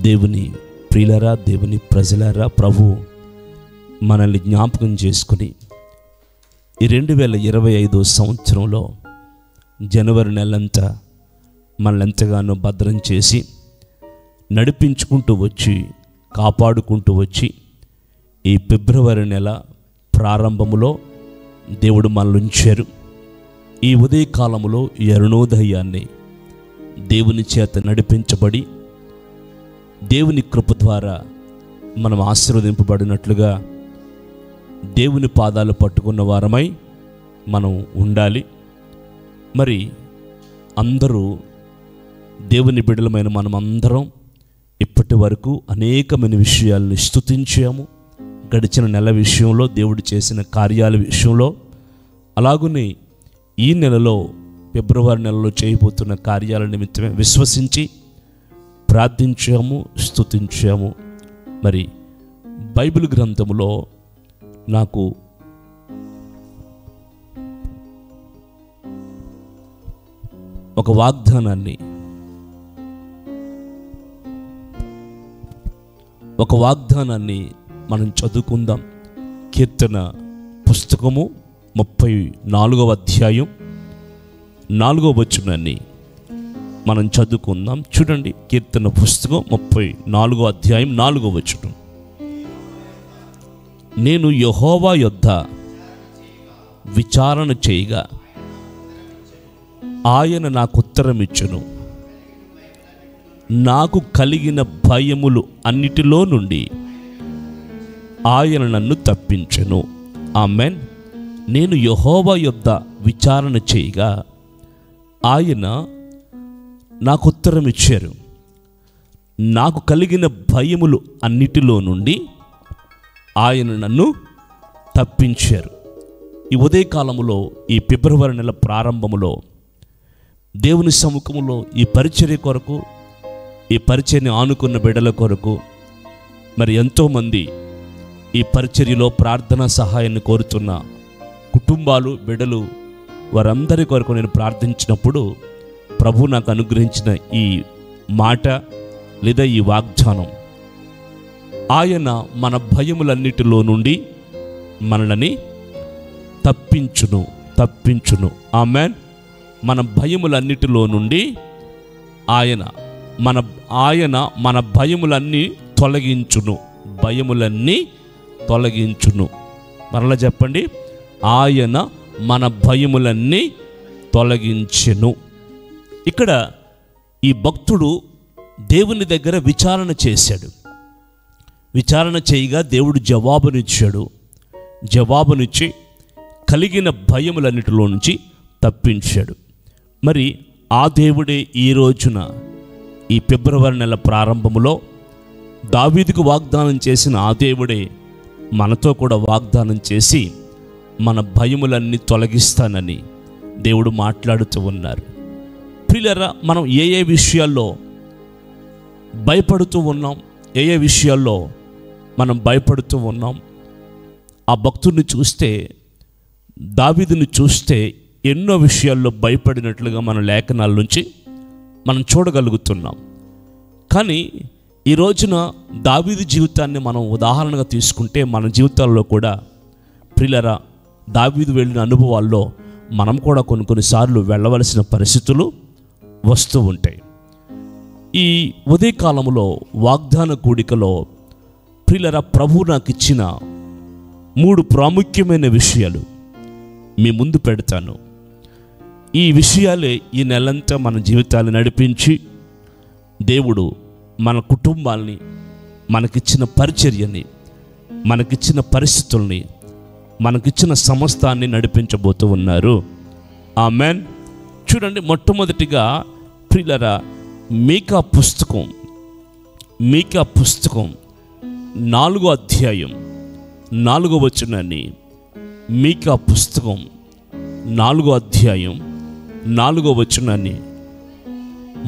దేవుని ప్రియులారా, దేవుని ప్రజలారా, ప్రభు మనల్ని జ్ఞాపకం చేసుకుని ఈ 2025 సంవత్సరంలో జనవరి నెలంతా మనల్ని ఎంతగానో భద్రం చేసి నడిపించుకుంటూ వచ్చి కాపాడుకుంటూ వచ్చి ఈ ఫిబ్రవరి నెల ప్రారంభములో దేవుడు మనల్ని ఉంచారు. ఈ ఉదయకాలములో ఈ అరుణోదయాన్ని దేవుని చేత నడిపించబడి దేవుని కృప ద్వారా మనం ఆశీర్వదింపబడినట్లుగా దేవుని పాదాలు పట్టుకున్న వారమై మనం ఉండాలి. మరి అందరూ దేవుని బిడ్డలమైన మనం అందరం ఇప్పటి వరకు అనేకమైన విషయాలను స్తుతించాము. గడిచిన నెల విషయంలో, దేవుడు చేసిన కార్యాల విషయంలో, అలాగునే ఈ నెలలో ఫిబ్రవరి నెలలో చేయబోతున్న కార్యాల నిమిత్తమే విశ్వసించి ప్రార్థించాము, స్తుతించాము. మరి బైబిల్ గ్రంథములో నాకు ఒక వాగ్దానాన్ని మనం చదువుకుందాం. కీర్తన పుస్తకము 34వ అధ్యాయం 4వ వచనాన్ని మనం చదువుకుందాం. చూడండి, కీర్తన పుస్తకం 34వ అధ్యాయం 4వ వచనం. నేను యెహోవా యొద్ద విచారణ చేయగా ఆయన నాకు ఉత్తరమిచ్చును. నాకు కలిగిన భయములు అన్నిటిలో నుండి ఆయన నన్ను తప్పించెను. ఆమెన్. నేను యెహోవా యొద్ద విచారణ చేయగా ఆయన నాకు ఉత్తరం ఇచ్చారు. నాకు కలిగిన భయములు అన్నిటిలో నుండి ఆయన నన్ను తప్పించారు. ఈ ఉదయకాలములో, ఈ ఫిబ్రవరి నెల ప్రారంభములో దేవుని సముఖములో ఈ పరిచర్య కొరకు, ఈ పరిచర్యని ఆనుకున్న బిడ్డల కొరకు, మరి ఎంతోమంది ఈ పరిచర్యలో ప్రార్థనా సహాయాన్ని కోరుతున్న కుటుంబాలు, బిడ్డలు, వారందరి కొరకు నేను ప్రార్థించినప్పుడు ప్రభు నాకు అనుగ్రహించిన ఈ మాట లేదా ఈ వాగ్దానం, ఆయన మన భయములన్నిటిలో నుండి మనల్ని తప్పించును. ఆమెన్. మన భయములన్నిటిలో నుండి ఆయన మన భయములన్నీ తొలగించును. మరలా చెప్పండి, ఆయన మన భయములన్నీ తొలగించెను. ఇక్కడ ఈ భక్తుడు దేవుని దగ్గర విచారణ చేశాడు. విచారణ చేయగా దేవుడు జవాబునిచ్చి కలిగిన భయములన్నిటిలో నుంచి తప్పించాడు. మరి ఆ దేవుడే ఈ రోజున, ఈ ఫిబ్రవరి నెల ప్రారంభములో దావీదుకు వాగ్దానం చేసిన ఆ దేవుడే మనతో కూడా వాగ్దానం చేసి మన భయములన్నీ తొలగిస్తానని దేవుడు మాట్లాడుతూ ఉన్నారు. ప్రియులారా, మనం ఏ విషయాల్లో భయపడుతూ ఉన్నాం, ఏ విషయాల్లో మనం భయపడుతూ ఉన్నాం? ఆ భక్తుడిని చూస్తే, దావీదుని చూస్తే ఎన్నో విషయాల్లో భయపడినట్లుగా మన లేఖనాల నుంచి మనం చూడగలుగుతున్నాం. కానీ ఈ రోజున దావీదు జీవితాన్ని మనం ఉదాహరణగా తీసుకుంటే మన జీవితాల్లో కూడా ప్రియులారా, దావీదు వెళ్ళిన అనుభవాల్లో మనం కూడా కొన్నిసార్లు వెళ్ళవలసిన పరిస్థితులు వస్తూ ఉంటాయి. ఈ ఉదయకాలంలో వాగ్దాన కూడికలో ప్రియులారా, ప్రభు నాకు ఇచ్చిన 3 ప్రాముఖ్యమైన విషయాలు మీ ముందు పెడతాను. ఈ విషయాలే ఈ నెలంతా మన జీవితాన్ని నడిపించి దేవుడు మన కుటుంబాల్ని, మనకిచ్చిన పరిచర్యని, మనకిచ్చిన పరిస్థితుల్ని, మనకిచ్చిన సమస్తాన్ని నడిపించబోతూ ఉన్నారు. ఆమెన్. చూడండి, మొట్టమొదటిగా ప్రియులారా, మీకా పుస్తకం 4వ అధ్యాయం 4వ వచనాన్ని, మీకా పుస్తకం 4వ అధ్యాయం 4వ వచనాన్ని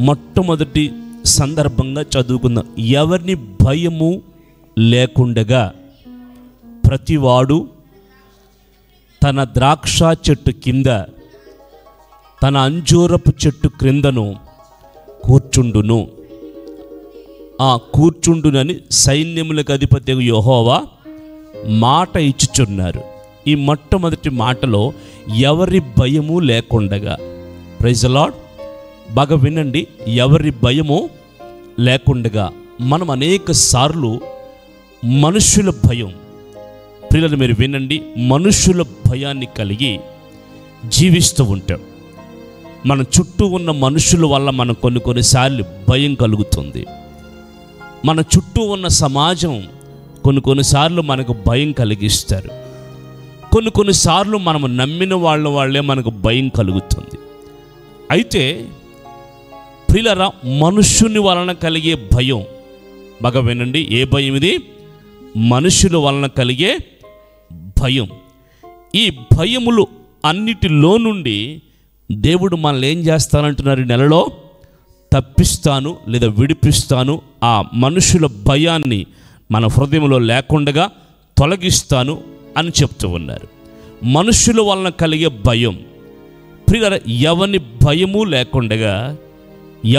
మొట్టమొదటి సందర్భంగా చదువుకుందాం. ఎవరిని భయము లేకుండగా ప్రతివాడు తన ద్రాక్ష చెట్టు కింద, తన 'అంజూరపు చెట్టు క్రిందను కూర్చుండును. కూర్చుండునని సైన్యములకు అధిపతి యెహోవా మాట ఇచ్చుచున్నారు. ఈ మొట్టమొదటి మాటలో ఎవరి భయము లేకుండగా, ప్రైజ్ ది లార్డ్, బాగా వినండి, ఎవరి భయము లేకుండగా. మనం అనేక సార్లు మనుషుల భయం, పిల్లలు మీరు వినండి, మనుషుల భయాన్ని కలిగి జీవిస్తూ ఉంటాం. మన చుట్టూ ఉన్న మనుషుల వల్ల మనం కొన్నిసార్లు భయం కలుగుతుంది. మన చుట్టూ ఉన్న సమాజం కొన్నిసార్లు మనకు భయం కలిగిస్తారు. కొన్నిసార్లు మనం నమ్మిన వాళ్ళే మనకు భయం కలుగుతుంది. అయితే ప్రియులారా, మనుషుని వలన కలిగే భయం, బాగా వినండి, ఏ భయం ఇది? మనుషుల వలన కలిగే భయం. ఈ భయములు అన్నిటిలో నుండి దేవుడు మనల్ని ఏం చేస్తానంటున్నారు? ఈ నెలలో తప్పిస్తాను లేదా విడిపిస్తాను, ఆ మనుషుల భయాన్ని మన హృదయంలో లేకుండా తొలగిస్తాను అని చెప్తూ ఉన్నారు. మనుషుల వలన కలిగే భయం, ప్రియులారా, ఎవరి భయము లేకుండా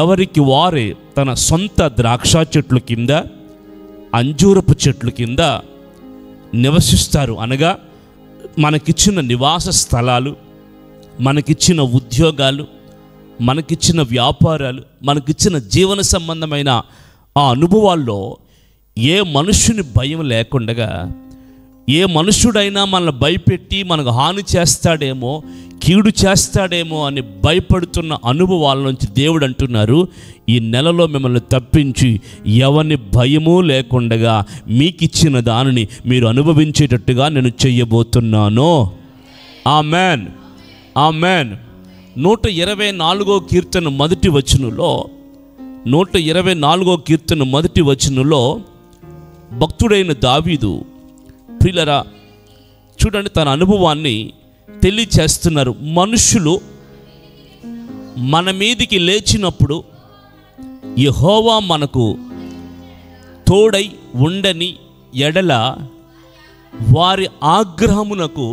ఎవరికి వారే తన సొంత ద్రాక్ష చెట్ల కింద, అంజూరపు చెట్ల కింద నివసిస్తారు. అనగా మనకిచ్చిన నివాస స్థలాలు, మనకిచ్చిన ఉద్యోగాలు, మనకిచ్చిన వ్యాపారాలు, మనకిచ్చిన జీవన సంబంధమైన ఆ అనుభవాల్లో ఏ మనుషుని భయం లేకుండా, ఏ మనుషుడైనా మనల్ని భయపెట్టి మనకు హాని చేస్తాడేమో, కీడు చేస్తాడేమో అని భయపడుతున్న అనుభవాల నుంచి దేవుడు అంటున్నారు, ఈ నెలలో మిమ్మల్ని తప్పించి ఎవరిని భయము లేకుండా మీకు ఇచ్చిన దానిని మీరు అనుభవించేటట్టుగా నేను చెయ్యబోతున్నాను. Amen, amen. 124వ కీర్తన మొదటి వచనంలో, 124వ కీర్తన మొదటి వచనంలో భక్తుడైన దావీదు, ప్రియులారా చూడండి, తన అనుభవాన్ని తెలియచేస్తున్నారు. మనుషులు మన మీదికి లేచినప్పుడు యెహోవా మనకు తోడై ఉండని ఎడల వారి ఆగ్రహమునకు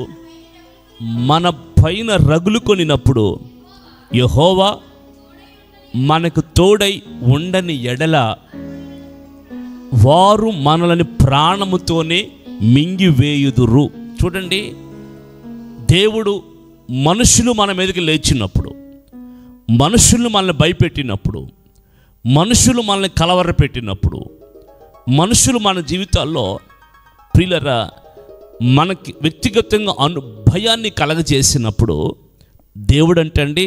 మన పైన రగులుకొనినప్పుడు, యెహోవా మనకు తోడై ఉండని ఎడల వారు మనల్ని ప్రాణముతోనే మింగివేయుదురు. చూడండి, దేవుడు మనుషులు మన మీదకి లేచినప్పుడు, మనుషులు మనల్ని భయపెట్టినప్పుడు, మనుషులు మనల్ని కలవరపెట్టినప్పుడు, మనుషులు మన జీవితాల్లో ప్రియులారా మనకి వ్యక్తిగతంగా భయాన్ని కలగజేసినప్పుడు, దేవుడు అంటండి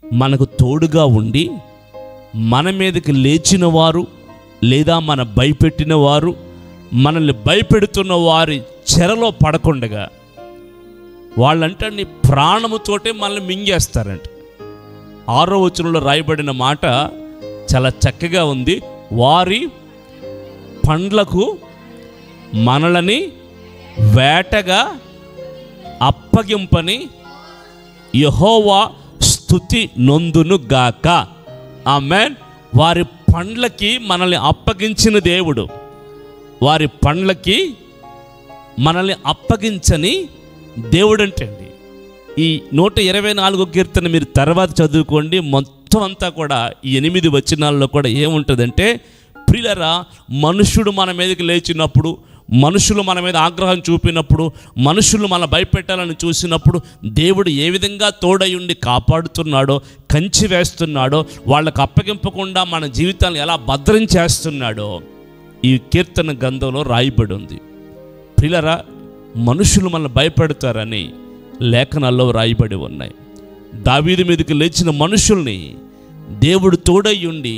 మనకు తోడుగా ఉండి మన మీదకి లేచిన వారు లేదా మన భయపెట్టిన వారు, మనల్ని భయపెడుతున్న వారి చెరలో పడకుండగా వాళ్ళంటే ప్రాణముతోటే మనల్ని మింగేస్తారంట. 6వ వచనంలో రాయబడిన మాట చాలా చక్కగా ఉంది. వారి పండ్లకు మనలని వేటగా అప్పగింపని యెహోవా స్తుతి నొందును గాక. ఆమేన్. వారి పండ్లకి మనల్ని అప్పగించిన దేవుడు, వారి పండ్లకి మనల్ని అప్పగించని దేవుడు అంటండి. ఈ 124వ కీర్తన మీరు తర్వాత చదువుకోండి. మొత్తం అంతా కూడా ఈ 8 వచనాల్లో కూడా ఏముంటుందంటే, ప్రియులారా మనుషుడు మన మీదకి లేచినప్పుడు, మనుషులు మన మీద ఆగ్రహం చూపినప్పుడు, మనుషులు మన భయపెట్టాలని చూసినప్పుడు దేవుడు ఏ విధంగా తోడై ఉండి కాపాడుతున్నాడో, కంచి వేస్తున్నాడో, వాళ్ళకు అప్పగింపకుండా మన జీవితాలను ఎలా భద్రం చేస్తున్నాడో ఈ కీర్తన గ్రంథంలో రాయబడి ఉంది. ప్రియులారా మనుషులు మనల్ని భయపెడతారని లేఖనాల్లో రాయబడి ఉన్నాయి. దావీదు మీదకి లేచిన మనుషుల్ని దేవుడు తోడై ఉండి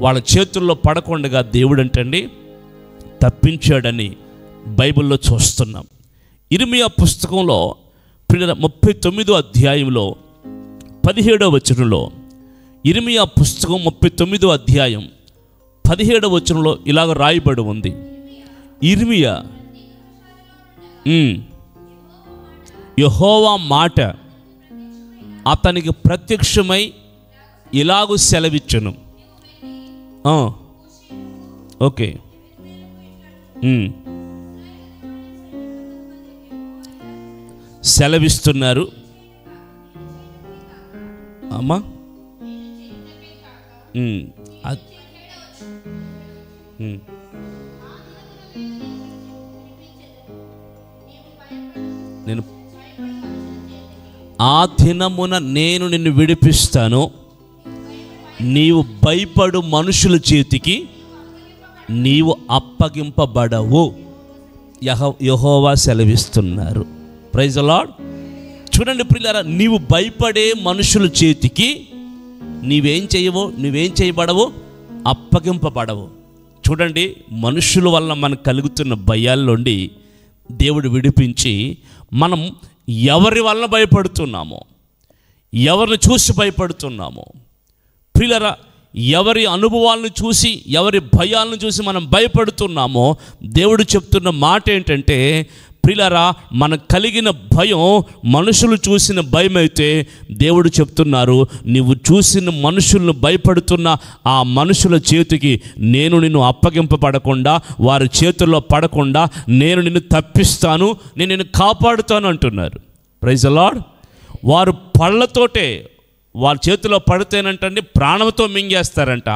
వాళ్ళ చేతుల్లో పడకుండా దేవుడు అంటండి తప్పించాడని బైబిల్లో చూస్తున్నాం. ఇర్మియా పుస్తకంలో 39వ అధ్యాయంలో 17వ వచనంలో, ఇర్మియా పుస్తకం 39వ అధ్యాయం 17వ వచనంలో ఇలాగ రాయబడి ఉంది. ఇర్మియా యెహోవా మాట అతనికి ప్రత్యక్షమై ఇలాగూ సెలవిచ్చును. ఓకే, సెలవిస్తున్నారు అమ్మా. నేను ఆ దినమున నేను నిన్ను విడిపిస్తాను, నీవు భయపడు మనుషుల చేతికి నీవు అప్పగింపబడవు. యెహోవా సెలవిస్తున్నారు. Praise the lord. చూడండి ప్రియులారా, నీవు భయపడే మనుషుల చేతికి నువ్వేం చేయబడవు, అప్పగింపబడవు. చూడండి, మనుషుల వల్ల మనకు కలుగుతున్న భయాల్లోండి దేవుడు విడిపించి, మనం ఎవరి వల్ల భయపడుతున్నామో, ఎవరిని చూసి భయపడుతున్నామో, ప్రియులారా, ఎవరి అనుభవాలను చూసి, ఎవరి భయాలను చూసి మనం భయపడుతున్నామో, దేవుడు చెప్తున్న మాట ఏంటంటే, ప్రియులారా, మనకు కలిగిన భయం మనుషులు చూసిన భయం అయితే దేవుడు చెప్తున్నారు, నీవు చూసిన మనుషులను భయపడుతున్న ఆ మనుషుల చేతికి నేను నిన్ను అప్పగింపబడకుండా, వారి చేతుల్లో పడకుండా నేను నిన్ను తప్పిస్తాను, నేను నిన్ను కాపాడుతాను అంటున్నారు. Praise the lord. వారు పళ్ళతోటే, వాళ్ళ చేతిలో పడితేనంటండి ప్రాణంతో మింగేస్తారంట.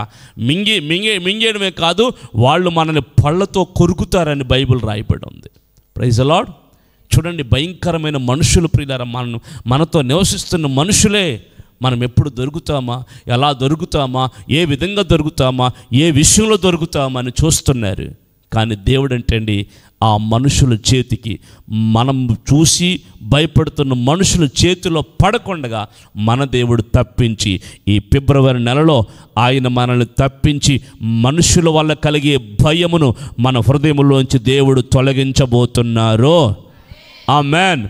మింగేయడమే కాదు, వాళ్ళు మనల్ని పళ్ళతో కొరుకుతారని బైబిల్ రాయబడి ఉంది. Praise the lord. చూడండి, భయంకరమైన మనుషులు ప్రియులారా, మనతో నివసిస్తున్న మనుషులే. మనం ఎప్పుడు దొరుకుతామా, ఎలా దొరుకుతామా, ఏ విధంగా దొరుకుతామా, ఏ విషయంలో దొరుకుతామా అని చూస్తున్నారు. కానీ దేవుడు అంటండి, ఆ మనుషుల చేతికి, మనం చూసి భయపడుతున్న మనుషుల చేతిలో పడకుండా మన దేవుడు తప్పించి, ఈ ఫిబ్రవరి నెలలో ఆయన మనల్ని తప్పించి మనుషుల వల్ల కలిగే భయమును మన హృదయంలోంచి దేవుడు తొలగించబోతున్నారు. ఆమేన్,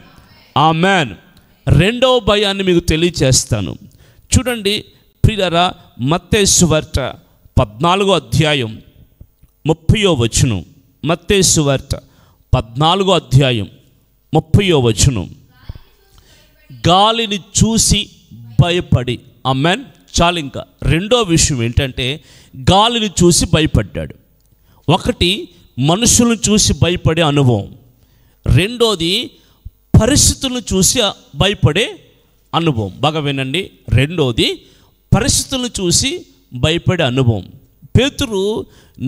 ఆమేన్. రెండవ భయాన్ని మీకు తెలియచేస్తాను. చూడండి ప్రియులారా, మత్తయి సువార్త 14వ అధ్యాయం 30వ వచనం. మత్తయి సువార్త 14వ అధ్యాయం 30వ వచనం. గాలిని చూసి భయపడి. ఆమేన్. చాలు. ఇంకా రెండో విషయం ఏంటంటే, గాలిని చూసి భయపడ్డాడు. ఒకటి మనుషులను చూసి భయపడే అనుభవం, రెండోది పరిస్థితులను చూసి భయపడే అనుభవం. బాగా వినండి. రెండోది పరిస్థితులను చూసి భయపడే అనుభవం. పేతురు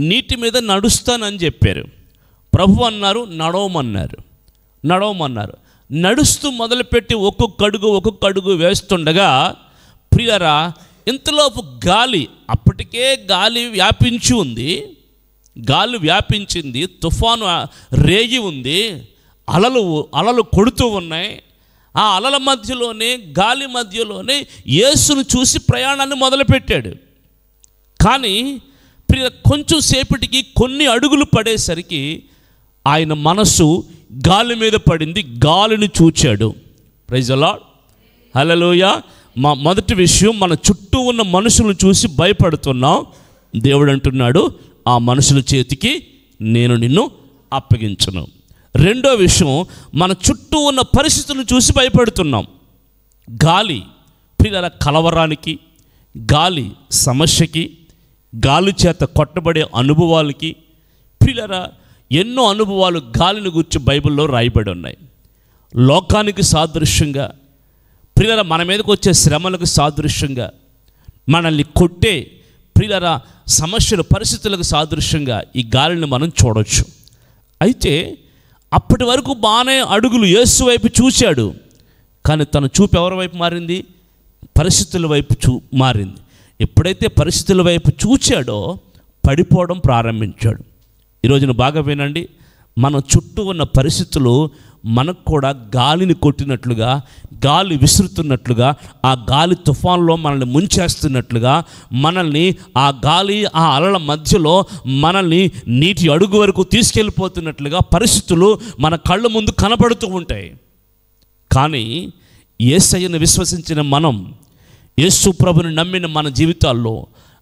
నీటి మీద నడుస్తానని చెప్పారు. ప్రభు అన్నారు నడవమన్నారు. నడుస్తూ మొదలుపెట్టి ఒక్కొక్క అడుగు వేస్తుండగా ప్రియులారా, ఇంతలోపు గాలి, అప్పటికే గాలి వ్యాపించింది, తుఫాను రేగి ఉంది, అలలు కొడుతూ ఉన్నాయి. ఆ అలల మధ్యలోనే, గాలి మధ్యలోనే యేసును చూసి ప్రయాణాన్ని మొదలుపెట్టాడు. కానీ కొంచెం సేపటికి, కొన్ని అడుగులు పడేసరికి ఆయన మనసు గాలి మీద పడింది, గాలిని చూచాడు. Praise the Lord. హల్లెలూయా. మొదటి విషయం, మన చుట్టూ ఉన్న మనుషులను చూసి భయపడుతున్నాం. దేవుడు అంటున్నాడు, ఆ మనుషుల చేతికి నేను నిన్ను అప్పగించను. రెండో విషయం, మన చుట్టూ ఉన్న పరిస్థితులను చూసి భయపడుతున్నాం. గాలి ప్రియులారా కలవరానికి, గాలి సమస్యకి, గాలి చేత కొట్టబడే అనుభవాలకి, ప్రియులారా ఎన్నో అనుభవాలు గాలిని గురించి బైబిల్లో రాయబడి ఉన్నాయి. లోకానికి సాదృశ్యంగా, ప్రియులారా మన మీదకి వచ్చే శ్రమలకు సాదృశ్యంగా, మనల్ని కొట్టే ప్రియులారా సమస్యలు, పరిస్థితులకు సాదృశ్యంగా ఈ గాలిని మనం చూడవచ్చు. అయితే అప్పటి వరకు బాగానే అడుగులు యేసు వైపు చూశాడు. కానీ తన చూపు ఎవరి వైపు మారింది? పరిస్థితుల వైపు మారింది. ఎప్పుడైతే పరిస్థితుల వైపు చూచాడో పడిపోవడం ప్రారంభించాడు. ఈరోజున బాగా వినండి, మన చుట్టూ ఉన్న పరిస్థితులు మనకు కూడా గాలిని కొట్టినట్లుగా, గాలి విసురుతున్నట్లుగా, ఆ గాలి తుఫాన్లో మనల్ని ముంచేస్తున్నట్లుగా, మనల్ని ఆ గాలి, ఆ అలల మధ్యలో మనల్ని నీటి అడుగు వరకు తీసుకెళ్ళిపోతున్నట్లుగా పరిస్థితులు మన కళ్ళ ముందు కనపడుతూ ఉంటాయి. కానీ యేసయ్యను విశ్వసించిన మనం, యేసు ప్రభుని నమ్మిన మన జీవితాల్లో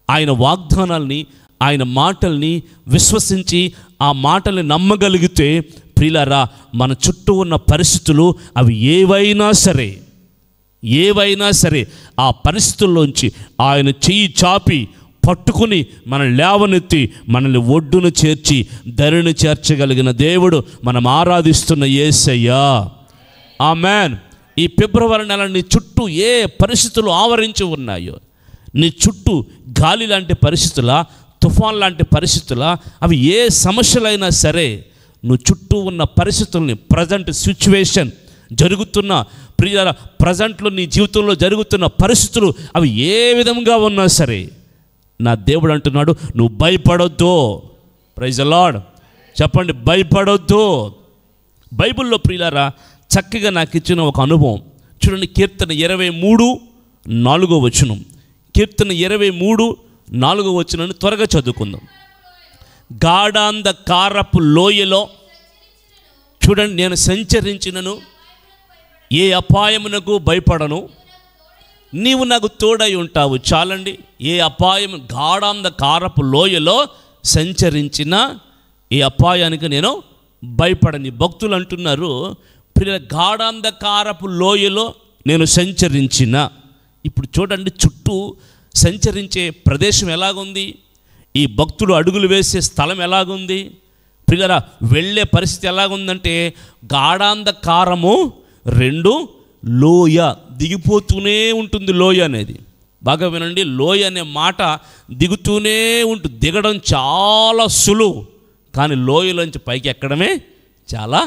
ఆయన వాగ్దానాల్ని, ఆయన మాటల్ని విశ్వసించి ఆ మాటల్ని నమ్మగలిగితే ప్రియులారా, మన చుట్టూ ఉన్న పరిస్థితులు అవి ఏవైనా సరే ఆ పరిస్థితుల్లోంచి ఆయన చెయ్యి చాపి పట్టుకుని మనల్ని లేవనెత్తి మనల్ని ఒడ్డును చేర్చి ధరిని చేర్చగలిగిన దేవుడు మనం ఆరాధిస్తున్న యేసయ్య. ఆమేన్. ఈ ఫిబ్రవరి నెల నీ చుట్టూ ఏ పరిస్థితులు ఆవరించి ఉన్నాయో, నీ చుట్టూ గాలి లాంటి పరిస్థితుల, తుఫాన్ లాంటి పరిస్థితుల, అవి ఏ సమస్యలైనా సరే, నువ్వు చుట్టూ ఉన్న పరిస్థితుల్ని, ప్రజెంట్ సిచ్యువేషన్ జరుగుతున్న ప్రజెంట్లో నీ జీవితంలో జరుగుతున్న పరిస్థితులు అవి ఏ విధంగా ఉన్నా సరే, నా దేవుడు అంటున్నాడు, నువ్వు భయపడొద్దు. Praise the lord. చెప్పండి, భయపడొద్దు. బైబిల్లో ప్రియులారా చక్కగా నాకు ఇచ్చిన ఒక అనుభవం చూడండి. కీర్తన 23:4 కీర్తన 23:4 త్వరగా చదువుకుందాం. గాఢాంధకారపు లోయలో చూడండి, నేను సంచరించినను ఏ అపాయమునకు భయపడను, నీవు నాకు తోడై ఉంటావు. చాలండి. ఏ అపాయం, గాఢాంధకారపు లోయలో సంచరించిన ఏ అపాయానికి నేను భయపడని. భక్తులు అంటున్నారు, గాఢాంధకారపు లోయలో నేను సంచరించిన. ఇప్పుడు చూడండి, చుట్టూ సంచరించే ప్రదేశం ఎలాగుంది, ఈ భక్తులు అడుగులు వేసే స్థలం ఎలాగుంది, ప్రియులారా వెళ్ళే పరిస్థితి ఎలాగుందంటే, గాఢాంధకారము 2 లోయ, దిగిపోతూనే ఉంటుంది. లోయ అనేది బాగా వినండి, లోయ అనే మాట దిగుతూనే ఉంటుంది. దిగడం చాలా సులువు, కానీ లోయలోంచి పైకి ఎక్కడమే చాలా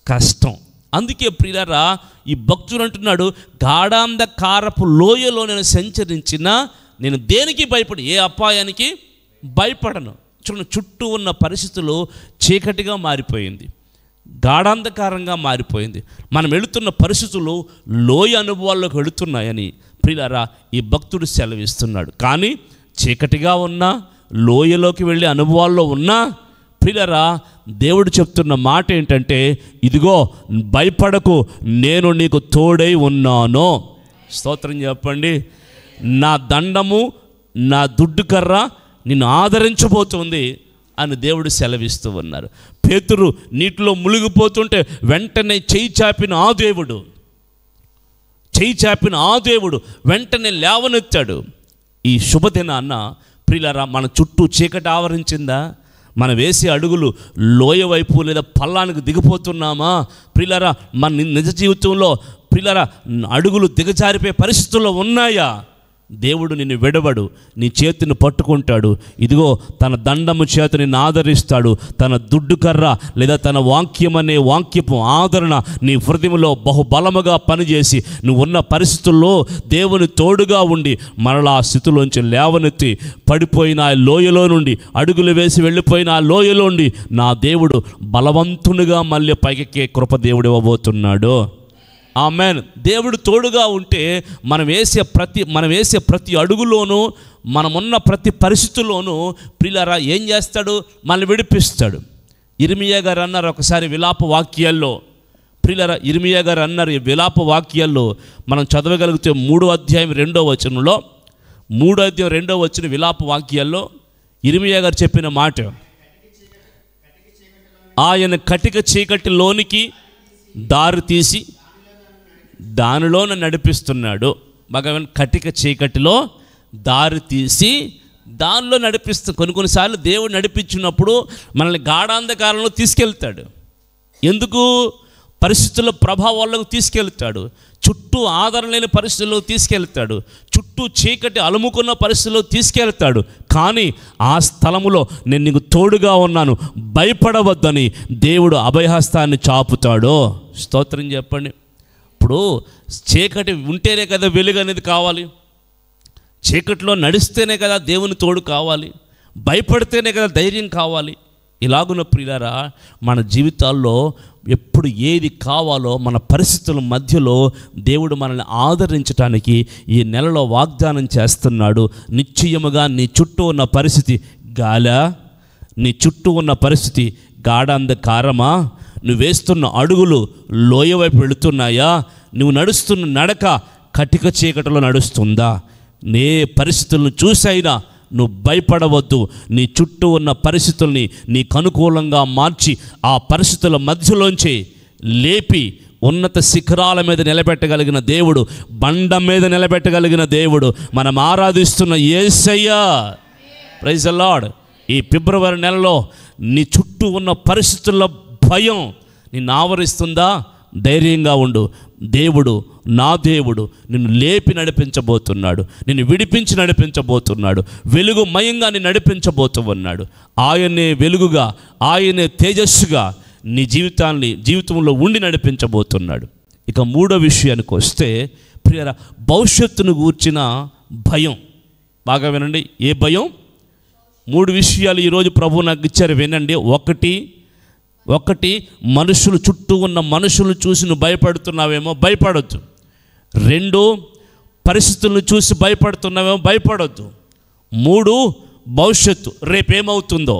కష్టం. అందుకే ప్రియులారా ఈ భక్తుడు అంటున్నాడు, గాఢాంధకారపు లోయలో నేను సంచరించిన, నేను దేనికి భయపడి, ఏ అపాయానికి భయపడను. చూడండి, చుట్టూ ఉన్న పరిస్థితులు చీకటిగా మారిపోయింది, గాఢాంధకారంగా మారిపోయింది. మనం వెళుతున్న పరిస్థితులు లోయ అనుభవాల్లోకి వెళుతున్నాయని ప్రియులారా ఈ భక్తుడు సెలవిస్తున్నాడు. కానీ చీకటిగా ఉన్నా, లోయలోకి వెళ్ళే అనుభవాల్లో ఉన్నా ప్రియులారా దేవుడు చెప్తున్న మాట ఏంటంటే, ఇదిగో భయపడకు, నేను నీకు తోడై ఉన్నాను. స్తోత్రం చెప్పండి. నా దండము, నా దుడ్డు కర్ర నిన్ను ఆదరించబోతుంది అని దేవుడు సెలవిస్తూ ఉన్నారు. పేతురు నీటిలో మునిగిపోతుంటే వెంటనే చేయి చాపిన ఆ దేవుడు వెంటనే లేవనెత్తాడు. ఈ శుభదినాన్న ప్రియులారా మన చుట్టూ చీకటి ఆవరించిందా? మనం వేసే అడుగులు లోయ వైపు లేదా పల్లానికి దిగిపోతున్నామా? ప్రియులారా మన నిజ జీవితంలో ప్రియులారా అడుగులు దిగజారిపోయే పరిస్థితుల్లో ఉన్నాయా? దేవుడు నిన్ను విడవడు, నీ చేతిని పట్టుకుంటాడు. ఇదిగో తన దండము చేత నిన్ను ఆదరిస్తాడు. తన దుడ్డు కర్ర లేదా తన వాక్యం అనే వాక్యపు ఆదరణ నీ హృదయంలో బహుబలముగా పనిచేసి నువ్వు ఉన్న పరిస్థితుల్లో దేవుని తోడుగా ఉండి మరలా ఆ స్థితిలోంచి లేవనెత్తి, పడిపోయిన ఆ లోయలో నుండి, అడుగులు వేసి వెళ్ళిపోయిన ఆ లోయలో నుండి నా దేవుడు బలవంతునిగా మళ్ళీ పైకెక్కే కృప దేవుడు ఇవ్వబోతున్నాడు. ఆమేన్. దేవుడు తోడుగా ఉంటే మనం వేసే ప్రతి అడుగులోనూ, మనమున్న ప్రతి పరిస్థితుల్లోనూ ప్రియులారా ఏం చేస్తాడు? మనల్ని విడిపిస్తాడు. ఇర్మియా గారు అన్నారు ఒకసారి విలాప వాక్యాల్లో, ప్రియులారా ఇర్మియా గారు అన్నారు ఈ విలాప వాక్యాల్లో మనం చదవగలిగితే 3వ అధ్యాయం 2వ వచనంలో, 3వ అధ్యాయం 2వ వచనం విలాప వాక్యాల్లో ఇర్మియా గారు చెప్పిన మాట, ఆయన కటిక చీకటిలోనికి దారి తీసి దానిలో నడిపిస్తున్నాడు. భగవాన్ కటిక చీకటిలో దారి తీసి దానిలో కొన్నిసార్లు దేవుడు నడిపించినప్పుడు మనల్ని గాఢాంధకారంలో తీసుకెళ్తాడు. ఎందుకు? పరిస్థితుల ప్రభావాలకు తీసుకెళ్తాడు. చుట్టూ ఆదరణ లేని పరిస్థితుల్లో తీసుకెళ్తాడు. చుట్టూ చీకటి అలుముకున్న పరిస్థితుల్లో తీసుకెళ్తాడు. కానీ ఆ స్థలములో నేను నీకు తోడుగా ఉన్నాను, భయపడవద్దని దేవుడు అభయహస్తాన్ని చాపుతాడు. స్తోత్రం చెప్పండి. ఇప్పుడు చీకటి ఉంటేనే కదా వెలుగు అనేది కావాలి, చీకటిలో నడిస్తేనే కదా దేవుని తోడు కావాలి, భయపడితేనే కదా ధైర్యం కావాలి. ఇలాగున్న ప్రియులారా మన జీవితాల్లో ఎప్పుడు ఏది కావాలో మన పరిస్థితుల మధ్యలో దేవుడు మనల్ని ఆదరించడానికి ఈ నెలలో వాగ్దానం చేస్తున్నాడు. నిశ్చయముగా నీ చుట్టూ ఉన్న పరిస్థితి నీ చుట్టూ ఉన్న పరిస్థితి గాఢాంధకారమా? నువ్వు వేస్తున్న అడుగులు లోయ వైపు వెళుతున్నాయా? నువ్వు నడుస్తున్న నడక కటిక చీకటిలో నడుస్తుందా? నే పరిస్థితులను చూసైనా నువ్వు భయపడవద్దు. నీ చుట్టూ ఉన్న పరిస్థితుల్ని నీకు అనుకూలంగా మార్చి ఆ పరిస్థితుల మధ్యలోంచి లేపి ఉన్నత శిఖరాల మీద నిలబెట్టగలిగిన దేవుడు, బండ మీద నిలబెట్టగలిగిన దేవుడు మనం ఆరాధిస్తున్న యేసయ్య. Praise the lord. ఈ ఫిబ్రవరి నెలలో నీ చుట్టూ ఉన్న పరిస్థితుల్లో భయం నిన్ను ఆవరిస్తుందా? ధైర్యంగా ఉండు, దేవుడు నా దేవుడు నిన్ను లేపి నడిపించబోతున్నాడు, నిన్ను విడిపించి నడిపించబోతున్నాడు, వెలుగుమయంగా నిన్ను నడిపించబోతూ ఉన్నాడు. ఆయనే వెలుగుగా, ఆయనే తేజస్సుగా నీ జీవితంలో ఉండి నడిపించబోతున్నాడు. ఇక మూడో విషయానికి వస్తే ప్రియరా, భవిష్యత్తును గూర్చిన భయం. బాగా వినండి. ఏ భయం? 3 విషయాలు ఈరోజు ప్రభువు నాకు ఇచ్చారు, వినండి. ఒకటి మనుషులు, చుట్టూ ఉన్న మనుషులు చూసి నువ్వు భయపడుతున్నావేమో, భయపడొద్దు. 2 పరిస్థితులను చూసి భయపడుతున్నావేమో, భయపడొద్దు. 3 భవిష్యత్తు, రేపేమవుతుందో.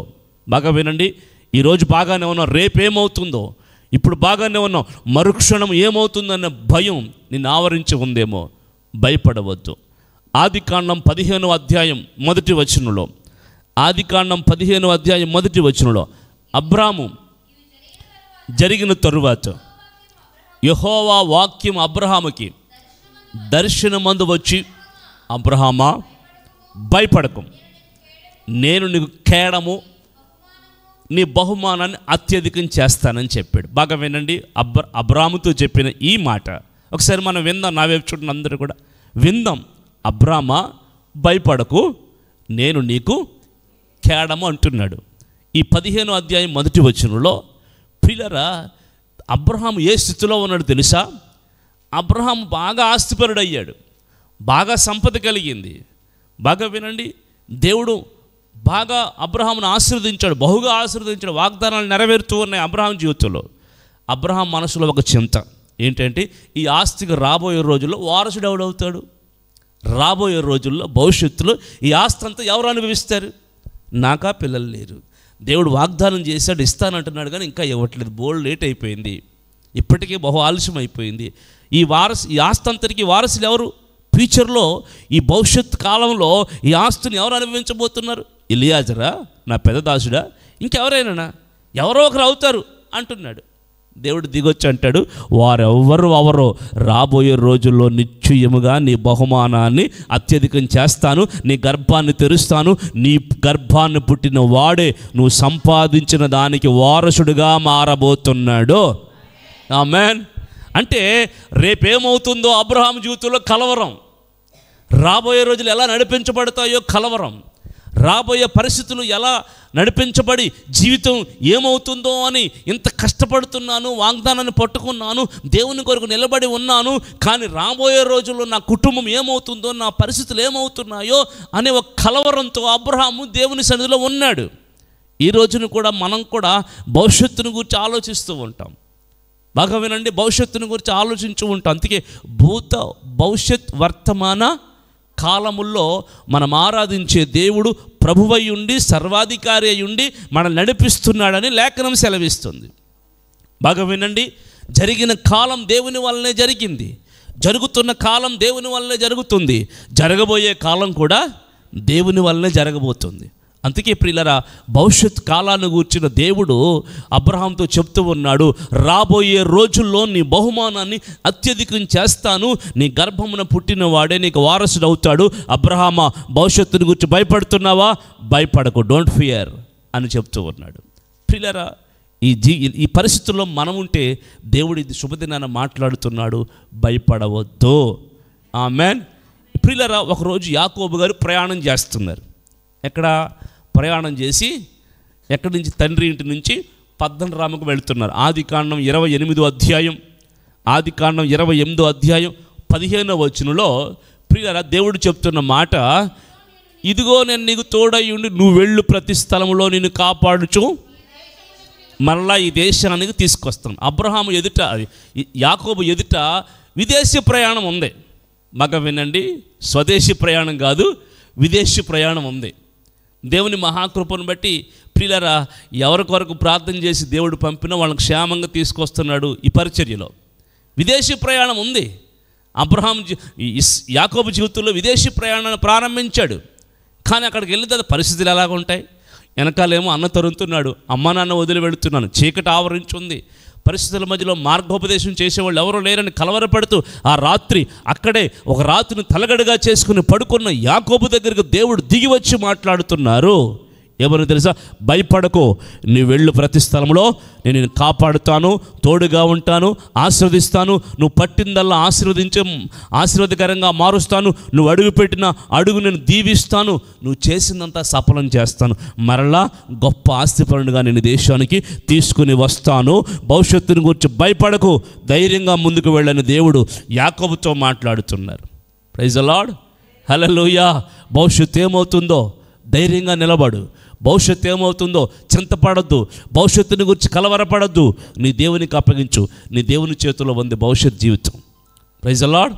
బాగా వినండి. ఈరోజు బాగానే ఉన్నావు, రేపేమవుతుందో. ఇప్పుడు బాగానే ఉన్నావు, మరుక్షణం ఏమవుతుందన్న భయం నిన్ను ఆవరించి ఉందేమో, భయపడవద్దు. ఆదికాండం 15వ అధ్యాయం 1వ వచనంలో, ఆదికాండం 15వ అధ్యాయం 1వ వచనంలో, అబ్రాము జరిగిన తరువాత యెహోవా వాక్యం అబ్రహాముకి దర్శనమందు వచ్చి, అబ్రహామా భయపడకు, నేను నీకు కేడము, నీ బహుమానాన్ని అత్యధికం చేస్తానని చెప్పాడు. బాగా వినండి. అబ్రాముతో చెప్పిన ఈ మాట ఒకసారి మనం విందాం. నా వైపు చూడండి, అందరూ కూడా విందాం. అబ్రామా భయపడకు, నేను నీకు కేడము అంటున్నాడు. ఈ 15వ అధ్యాయం 1వ వచనంలో ప్రియులారా, అబ్రహాము ఏ స్థితిలో ఉన్నాడు తెలుసా? అబ్రహాము బాగా ఆస్తిపరుడయ్యాడు, బాగా సంపద కలిగింది. బాగా వినండి. దేవుడు బాగా అబ్రహామును ఆశీర్వదించాడు, బహుగా ఆశీర్వదించాడు. వాగ్దానాలు నెరవేరుతూ ఉన్నాయి అబ్రహాం జీవితంలో. అబ్రహాం మనసులో ఒక చింత ఏంటంటే, ఈ ఆస్తికి రాబోయే రోజుల్లో వారసుడు ఎవడవుతాడు? రాబోయే రోజుల్లో భవిష్యత్తులో ఈ ఆస్తి అంతా ఎవరు అనుభవిస్తారు? నాకా పిల్లలు లేరు. దేవుడు వాగ్దానం చేశాడు, ఇస్తానంటున్నాడు, కానీ ఇంకా ఇవ్వట్లేదు. బోల్డ్ లేట్ అయిపోయింది, ఇప్పటికే బహు ఆలస్యం అయిపోయింది. ఈ ఆస్తి అంతటికి వారసులు ఎవరు? ఫ్యూచర్లో, ఈ భవిష్యత్ కాలంలో ఈ ఆస్తిని ఎవరు అనుభవించబోతున్నారు? ఎలియాజరా, నా పెద్ద దాసుడా, ఇంకెవరైనా ఎవరో ఒకరు అవుతారు అంటున్నాడు. దేవుడు దిగొచ్చి అంటాడు, వారెవరో రాబోయే రోజుల్లో నిశ్చయముగా నీ బహుమానాన్ని అత్యధికం చేస్తాను, నీ గర్భాన్ని తెరుస్తాను, నీ గర్భాన్ని పుట్టిన వాడే నువ్వు సంపాదించిన దానికి వారసుడిగా మారబోతున్నాడు. ఆమేన్. అంటే రేపేమవుతుందో అబ్రహాం జీవితంలో కలవరం, రాబోయే రోజులు ఎలా నడిపించబడతాయో కలవరం, రాబోయే పరిస్థితులు ఎలా నడిపించబడి జీవితం ఏమవుతుందో అని ఇంత కష్టపడుతున్నాను, వాగ్దానాన్ని పట్టుకున్నాను, దేవుని కొరకు నిలబడి ఉన్నాను, కానీ రాబోయే రోజుల్లో నా కుటుంబం ఏమవుతుందో, నా పరిస్థితులు ఏమవుతున్నాయో అనే ఒక కలవరంతో అబ్రహాము దేవుని సన్నిధిలో ఉన్నాడు. ఈ రోజున కూడా మనం కూడా భవిష్యత్తును గురించి ఆలోచిస్తూ ఉంటాం. బాగా వినండి. భవిష్యత్తును గురించి ఆలోచించు ఉంటాం. అందుకే భూత భవిష్యత్ వర్తమాన కాలముల్లో మనం ఆరాధించే దేవుడు ప్రభువై ఉండి, సర్వాధికారి అయి ఉండి మనల్ని నడిపిస్తున్నాడని లేఖనం సెలవిస్తుంది. బాగా వినండి. జరిగిన కాలం దేవుని వల్లనే జరిగింది, జరుగుతున్న కాలం దేవుని వల్లనే జరుగుతుంది, జరగబోయే కాలం కూడా దేవుని వల్లనే జరగబోతుంది. అందుకే ప్రియులారా, భవిష్యత్ కాలాన్ని గూర్చిన దేవుడు అబ్రహాంతో చెప్తూ ఉన్నాడు, రాబోయే రోజుల్లో నీ బహుమానాన్ని అత్యధికం చేస్తాను, నీ గర్భమున పుట్టిన వాడే నీకు వారసుడు అవుతాడు. అబ్రహామా, భవిష్యత్తుని గురించి భయపడుతున్నావా? భయపడకు, డోంట్ ఫియర్ అని చెప్తూ ఉన్నాడు. ప్రియులారా, ఈ పరిస్థితుల్లో మనం ఉంటే దేవుడు ఇది శుభదినాన మాట్లాడుతున్నాడు, భయపడవద్దు. ఆమేన్. ప్రియులారా, ఒకరోజు యాకోబు గారు ప్రయాణం చేస్తున్నారు. ఎక్కడ ప్రయాణం చేసి, ఎక్కడి నుంచి? తండ్రి ఇంటి నుంచి పద్దనరాముకు వెళుతున్నారు. ఆదికాండం 28వ అధ్యాయం, ఆదికాండం 28వ అధ్యాయం 15వ వచనంలో ప్రియులారా, దేవుడు చెప్తున్న మాట, ఇదిగో నేను నీకు తోడై ఉండి నువ్వు వెళ్ళు ప్రతి స్థలంలో నిన్ను కాపాడుచు మరలా ఈ దేశానికి తీసుకొస్తాను. అబ్రహాము ఎదుట, యాకోబు ఎదుట విదేశీ ప్రయాణం ఉంది. బాగా వినండి. స్వదేశీ ప్రయాణం కాదు, విదేశీ ప్రయాణం ఉంది. దేవుని మహాకృపను బట్టి ప్రియులారా, ఎవరి కొరకు ప్రార్థన చేసి దేవుడు పంపినా వాళ్ళని క్షేమంగా తీసుకొస్తున్నాడు. ఈ పరిచర్యలో విదేశీ ప్రయాణం ఉంది. అబ్రహాం యాకోబు జీవితంలో విదేశీ ప్రయాణాన్ని ప్రారంభించాడు. కానీ అక్కడికి వెళ్ళిన తర్వాత పరిస్థితులు ఎలాగ ఉంటాయి? వెనకాలేమో అన్న తరుముతున్నాడు, అమ్మ నాన్న వదిలి వెళుతున్నాను, చీకటి ఆవరించుంది, పరిస్థితుల మధ్యలో మార్గోపదేశం చేసేవాళ్ళు ఎవరో లేరని కలవరపడుతూ ఆ రాత్రి అక్కడే ఒక రాత్రిని తలగడగా చేసుకుని పడుకున్న యాకోబు దగ్గరికి దేవుడు దిగి వచ్చి మాట్లాడుతున్నారు, ఏమని తెలుసా? భయపడకు, నువ్వు వెళ్ళు ప్రతి స్థలంలో నేను నిన్ను కాపాడుతాను, తోడుగా ఉంటాను, ఆశీర్వదిస్తాను, నువ్వు పట్టిందల్లా ఆశీర్వాదకరంగా మారుస్తాను, నువ్వు అడుగుపెట్టిన అడుగు నేను దీవిస్తాను, నువ్వు చేసిందంతా సఫలం చేస్తాను, మరలా గొప్ప ఆస్తిపరునిగా నేను దేశానికి తీసుకుని వస్తాను, భవిష్యత్తుని గురించి భయపడకు, ధైర్యంగా ముందుకు వెళ్ళని దేవుడు యాకోబుతో మాట్లాడుతున్నారు. ప్రైజ్ ది లార్డ్, హల్లెలూయా. భవిష్యత్తు ఏమవుతుందో ధైర్యంగా నిలబడు, భవిష్యత్తు ఏమవుతుందో చింతపడద్దు, భవిష్యత్తుని గురించి కలవరపడద్దు, నీ దేవునికి అప్పగించు, నీ దేవుని చేతిలో ఉంది భవిష్యత్ జీవితం. Praise the lord.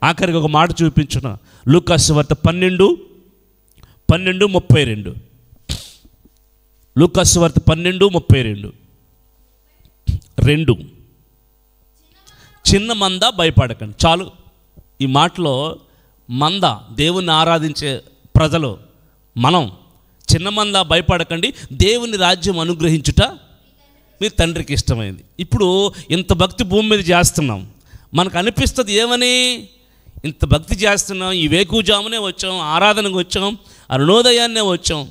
ఆఖరికి ఒక మాట చూపించిన, లూకా సువార్త 12:32. లూకా సువార్త 12:32. చిన్న మంద భయపడకండి. చాలు, ఈ మాటలో మంద, దేవుణ్ణి ఆరాధించే ప్రజలు మనం, చిన్న మంద భయపడకండి, దేవుని రాజ్యం అనుగ్రహించుట మీ తండ్రికి ఇష్టమైంది. ఇప్పుడు ఇంత భక్తి భూమి మీద చేస్తున్నాం, మనకు అనిపిస్తుంది ఏమని? ఇంత భక్తి చేస్తున్నాం, ఈ వేకువజామునే వచ్చాం, ఆరాధనకు వచ్చాం, అరుణోదయాన్నే వచ్చాం,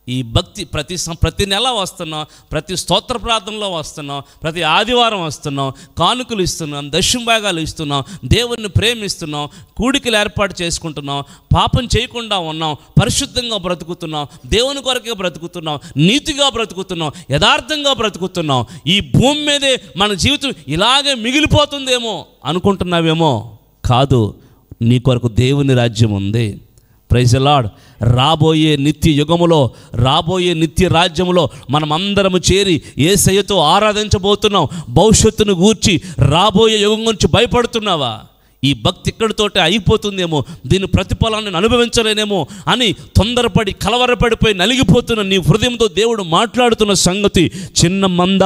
ఈ భక్తి ప్రతి నెల వస్తున్నాం, ప్రతి స్తోత్ర ప్రార్థనలో వస్తున్నాం, ప్రతి ఆదివారం వస్తున్నాం, కానుకలు ఇస్తున్నాం, దశంభాగాలు ఇస్తున్నాం, దేవుణ్ణి ప్రేమిస్తున్నాం, కూడికలు ఏర్పాటు చేసుకుంటున్నాం, పాపం చేయకుండా ఉన్నాం, పరిశుద్ధంగా బ్రతుకుతున్నాం, దేవుని కొరకే బ్రతుకుతున్నాం, నీతిగా బ్రతుకుతున్నాం, యథార్థంగా బ్రతుకుతున్నాం. ఈ భూమి మీదే మన జీవితం ఇలాగే మిగిలిపోతుందేమో అనుకుంటున్నావేమో. కాదు, నీ కొరకు దేవుని రాజ్యం ఉంది. Praise the lord. రాబోయే నిత్య యుగములో, రాబోయే నిత్య రాజ్యములో మనం అందరము చేరి యేసయ్యతో ఆరాధించబోతున్నాం. భవిష్యత్తును గూర్చి, రాబోయే యుగం గురించి భయపడుతున్నావా? ఈ భక్తి ఇక్కడితోటే అయిపోతుందేమో, దీని ప్రతిఫలాన్ని నేను అనుభవించలేనేమో అని తొందరపడి కలవరపడిపోయి నలిగిపోతున్న నీ హృదయంతో దేవుడు మాట్లాడుతున్న సంగతి, చిన్న మంద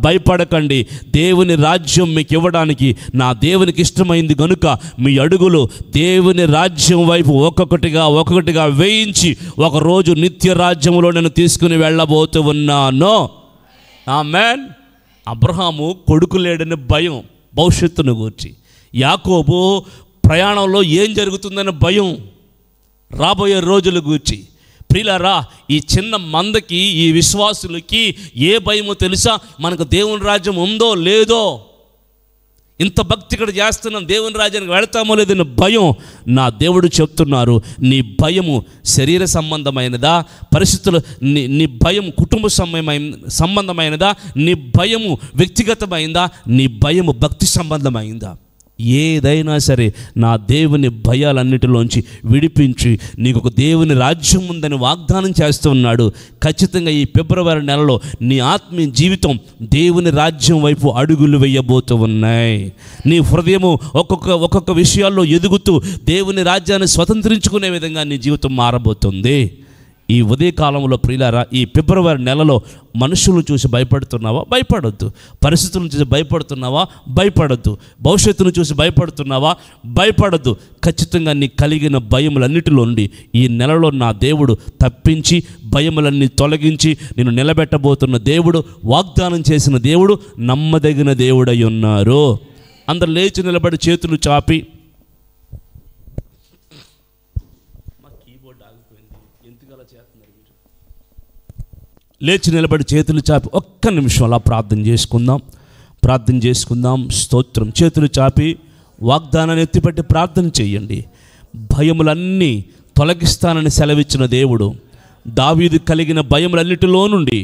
భయపడకండి, దేవుని రాజ్యం మీకు ఇవ్వడానికి నా దేవునికి ఇష్టమైంది గనుక మీ అడుగులు దేవుని రాజ్యం వైపు ఒక్కొక్కటిగా వేయించి ఒకరోజు నిత్య రాజ్యంలో నేను తీసుకుని వెళ్ళబోతూ ఉన్నాను. ఆమేన్. అబ్రహాము కొడుకు లేడని భయం భవిష్యత్తును గూర్చి, యాకోబు ప్రయాణంలో ఏం జరుగుతుందని భయం రాబోయే రోజుల గూర్చి. ప్రియులారా, ఈ చిన్న మందకి, ఈ విశ్వాసులకి ఏ భయమో తెలుసా? మనకు దేవుని రాజ్యం ఉందో లేదో, ఇంత భక్తి ఇక్కడ చేస్తున్నాం, దేవుని రాజ్యానికి వెళతామో లేదని భయం. నా దేవుడు చెప్తున్నారు, నీ భయము శరీర సంబంధమైనదా, పరిస్థితులు, నీ భయం కుటుంబ సంబంధమైనదా, నీ భయము వ్యక్తిగతమైందా, నీ భయము భక్తి సంబంధమైందా, ఏదైనా సరే నా దేవుని భయాలన్నిటిలోంచి విడిపించి నీకు ఒక దేవుని రాజ్యం ఉందని వాగ్దానం చేస్తున్నాడు. ఖచ్చితంగా ఈ ఫిబ్రవరి నెలలో నీ ఆత్మీయ జీవితం దేవుని రాజ్యం వైపు అడుగులు వేయబోతూ ఉన్నాయి. నీ హృదయము ఒక్కొక్క విషయాల్లో ఎదుగుతూ దేవుని రాజ్యాన్ని స్వతంత్రించుకునే విధంగా నీ జీవితం మారబోతుంది. ఈ ఉదయకాలంలో ప్రియులారా, ఈ ఫిబ్రవరి నెలలో మనుషులను చూసి భయపడుతున్నావా? భయపడొద్దు. పరిస్థితులను చూసి భయపడుతున్నావా? భయపడొద్దు. భవిష్యత్తును చూసి భయపడుతున్నావా? భయపడొద్దు. ఖచ్చితంగా నీ కలిగిన భయములన్నిటిలో నుండి ఈ నెలలో నా దేవుడు తప్పించి, భయములన్నీ తొలగించి నిన్ను నిలబెట్టబోతున్న దేవుడు, వాగ్దానం చేసిన దేవుడు, నమ్మదగిన దేవుడై ఉన్నారు. అందరు లేచి నిలబడి చేతులు చాపి, లేచి నిలబడి చేతులు చాపి ఒక్క నిమిషం అలా ప్రార్థన చేసుకుందాం. స్తోత్రం. చేతులు చాపి వాగ్దానాన్ని ఎత్తిపట్టి ప్రార్థన చేయండి. భయములన్నీ తొలగిస్తానని సెలవిచ్చిన దేవుడు, దావీదు కలిగిన భయములన్నిటిలో నుండి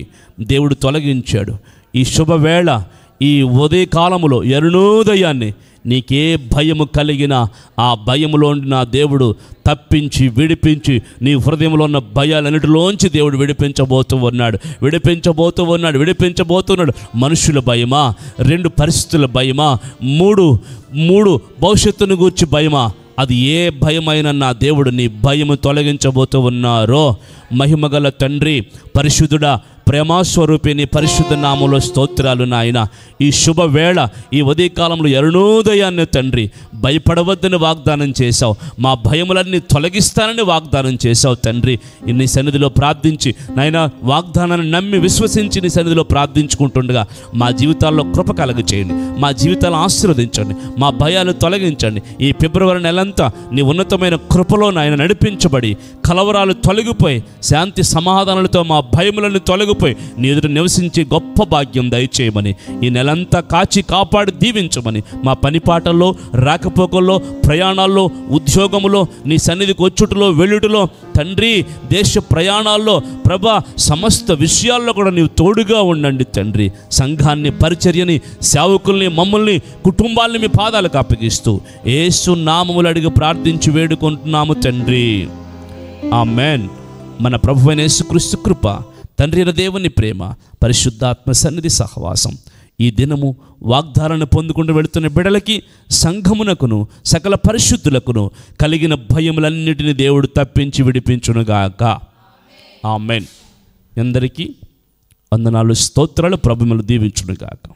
దేవుడు తొలగించాడు. ఈ శుభవేళ, ఈ ఉదయకాలములో, అరుణోదయాన్ని నీకే భయము కలిగిన ఆ భయములోండి నా దేవుడు తప్పించి, విడిపించి, నీ హృదయంలో ఉన్న భయాలన్నిటిలోంచి దేవుడు విడిపించబోతూ ఉన్నాడు. మనుషుల భయమా? 2 పరిస్థితుల భయమా? 3 భవిష్యత్తును గూర్చి భయమా? అది ఏ భయమైన నా దేవుడు నీ భయము తొలగించబోతూ ఉన్నారో. మహిమగల తండ్రి, పరిశుద్ధుడా, ప్రేమాస్వరూపిణి, పరిశుద్ధ నామములో స్తోత్రాలు నాయన. ఈ శుభవేళ, ఈ ఉదయకాలంలో అరుణోదయాన్ని తండ్రి భయపడవద్దని వాగ్దానం చేశావు, మా భయములన్నీ తొలగిస్తానని వాగ్దానం చేశావు తండ్రి. నీ సన్నిధిలో ప్రార్థించి నాయన, వాగ్దానాన్ని నమ్మి విశ్వసించి నీ సన్నిధిలో ప్రార్థించుకుంటుండగా మా జీవితాల్లో కృప కలుగ చేయండి, మా జీవితాలను ఆశీర్వదించండి, మా భయాలు తొలగించండి. ఈ ఫిబ్రవరి నెలంతా నీ ఉన్నతమైన కృపలో నాయన నడిపించబడి కలవరాలు తొలగిపోయి, శాంతి సమాధానాలతో మా భయములను తొలగిపోయి నీ ఎదుట నివసించే గొప్ప భాగ్యం దయచేయమని, ఈ నెలంతా కాచి కాపాడి దీవించమని, మా పనిపాటల్లో, రాకపోకల్లో, ప్రయాణాల్లో, ఉద్యోగములో, నీ సన్నిధికి వచ్చుటలో, వెళ్ళుటలో తండ్రి, దేశ ప్రయాణాల్లో ప్రభా, సమస్త విషయాల్లో కూడా నీవు తోడుగా ఉండండి తండ్రి. సంఘాన్ని, పరిచర్యని, సేవకుల్ని, మమ్మల్ని, కుటుంబాలని మీ పాదాలకు అప్పగిస్తూ యేసు నామములు అడిగి ప్రార్థించి వేడుకుంటున్నాము తండ్రి. ఆమేన్. మన ప్రభువైన యేసుక్రీస్తు కృప, తండ్రి అయిన దేవుని ప్రేమ, పరిశుద్ధాత్మ సన్నిధి సహవాసం ఈ దినము వాగ్దానాన్ని పొందుకుంటూ వెళుతున్న బిడలకి, సంఘమునకును, సకల పరిశుద్ధులకును కలిగిన భయములన్నిటిని దేవుడు తప్పించి విడిపించునుగాక. ఆమేన్. అందరికీ వందనాలు, స్తోత్రాలు. ప్రభువును దీవించునుగాక.